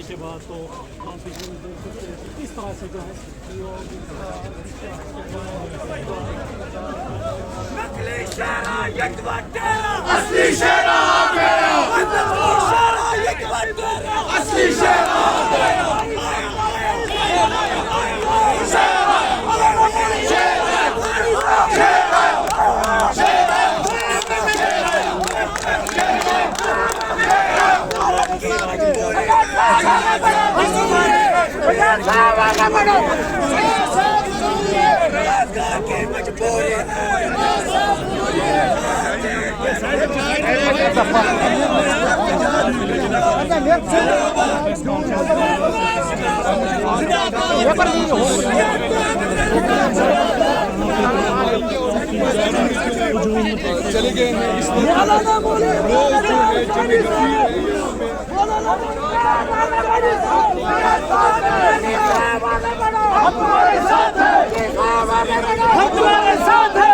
के बाद तो इस तरह से जो है नकली शेरा यकवट तेरा असली शेरा तेरा नकली शेरा यकवट तेरा असली शेरा तेरा चले गए हमारे साथ है हमारे साथ है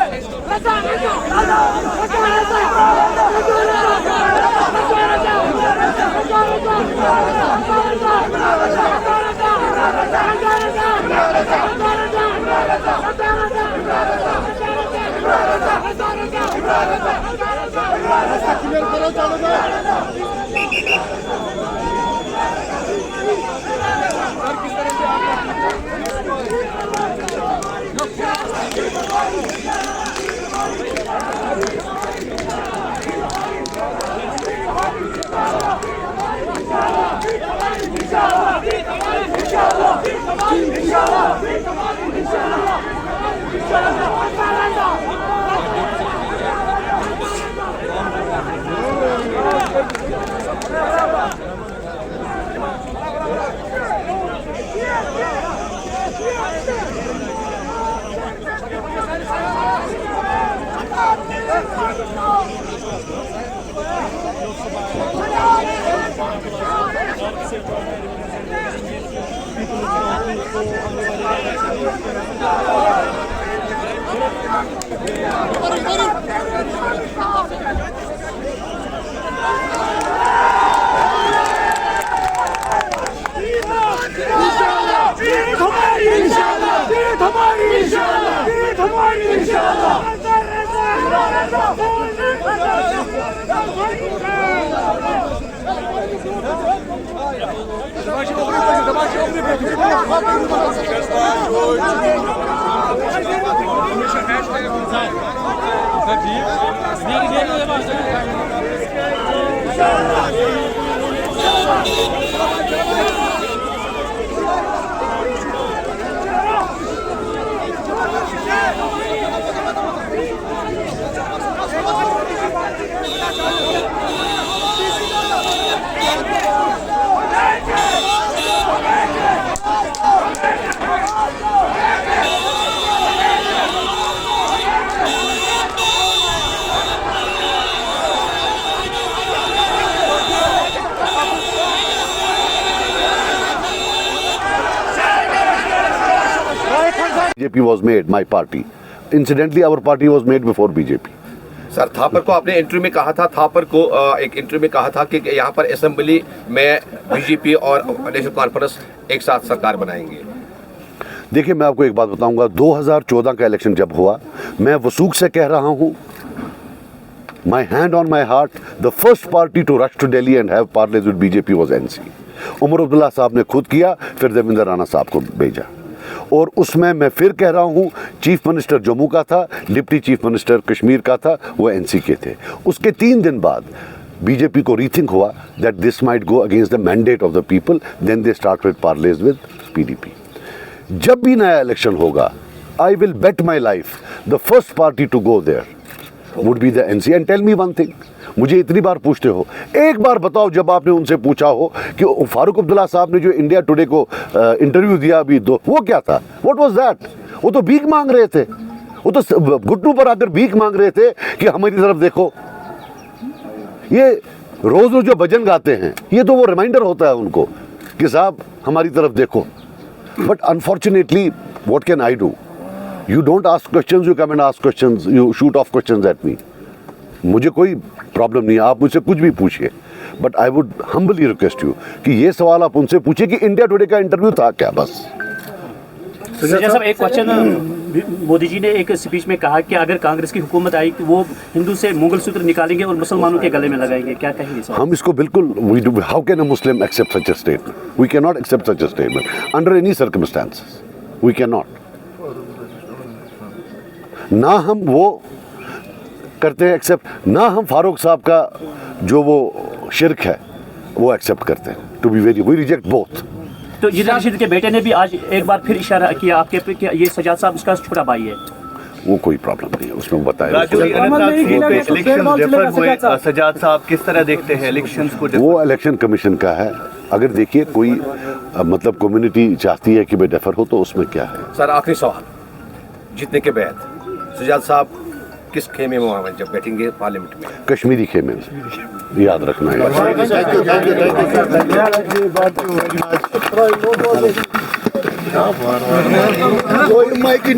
BJP was made, my party. Incidentally, our party was made before BJP. Sir Thapar को आपने इंटरव्यू में कहा था, थापर को एक इंटरव्यू में कहा था कि यहाँ पर असेंबली में बीजेपी और नेशनल कॉन्फ्रेंस एक साथ सरकार बनाएंगे। देखिए, मैं आपको एक बात बताऊंगा, 2014 का इलेक्शन जब हुआ, मैं वसूख से कह रहा हूँ, my hand on my heart, the first party to rush to Delhi and have parleys with BJP was NC. Omar Abdullah साहब ने खुद किया, फिर देवेंद्र राणा साहब को भेजा, और उसमें मैं फिर कह रहा हूँ, चीफ मिनिस्टर जम्मू का था, डिप्टी चीफ मिनिस्टर कश्मीर का था, वो एनसी के थे। उसके 3 दिन बाद बीजेपी को रीथिंक हुआ that this might go against the mandate of the people, then they start with parleys with PDP. जब भी नया इलेक्शन होगा, I will bet my life the first party to go there would be the NC. And tell me one thing, मुझे इतनी बार पूछते हो, एक बार बताओ जब आपने उनसे पूछा हो कि फारूक अब्दुल्ला साहब ने जो इंडिया टुडे को इंटरव्यू दिया अभी वो क्या था, व्हाट वाज दैट? वो तो भीख मांग रहे थे, वो तो घुटनों पर आकर भीख मांग रहे थे कि हमारी तरफ देखो। ये रोज रोज जो भजन गाते हैं, ये तो वो रिमाइंडर होता है उनको कि साहब हमारी तरफ देखो। But unfortunately what can I do? You don't ask questions, you come and ask questions, you shoot off questions at me. मुझे कोई प्रॉब्लम नहीं है, आप मुझसे कुछ भी पूछिए, but I would humbly request you कि ये सवाल आप उनसे पूछिए कि इंडिया टुडे का इंटरव्यू था क्या, बस। सर साहब एक क्वेश्चन, मोदी जी ने एक स्पीच में कहा कि अगर कांग्रेस की हुकूमत आई तो वो हिंदू से मंगलसूत्र निकालेंगे और मुसलमानों के गले में लगाएंगे, क्या कहेंगे सर? हम इसको बिल्कुल, how can a Muslim accept such a statement? We can not accept such a statement under any circumstances, we can not. ना हम वो करते हैं एक्सेप्ट, ना हम फारूक साहब का जो वो शिरक है वो एक्सेप्ट करते हैं। To be very, we reject both. तो जिला रशीद के बेटे ने भी आज एक बार फिर इशारा किया आपके पे कि ये सजाद साहब उसका छोटा भाई है। वो कोई प्रॉब्लम नहीं है, उसमें बताया। इलेक्शन हुए, सजाद साहब किस तरह देखते हैं इलेक्शंस को? वो इलेक्शन कमीशन का है। अगर देखिए कोई मतलब कम्युनिटी चाहती है कि भाई डेफर हो तो उसमें क्या है। सर आखिरी सवाल, जीतने के बाद सजाद साहब किस खेमे में वहाँ जब बैठेंगे पार्लियामेंट में? कश्मीरी खेमे में, याद रखना है।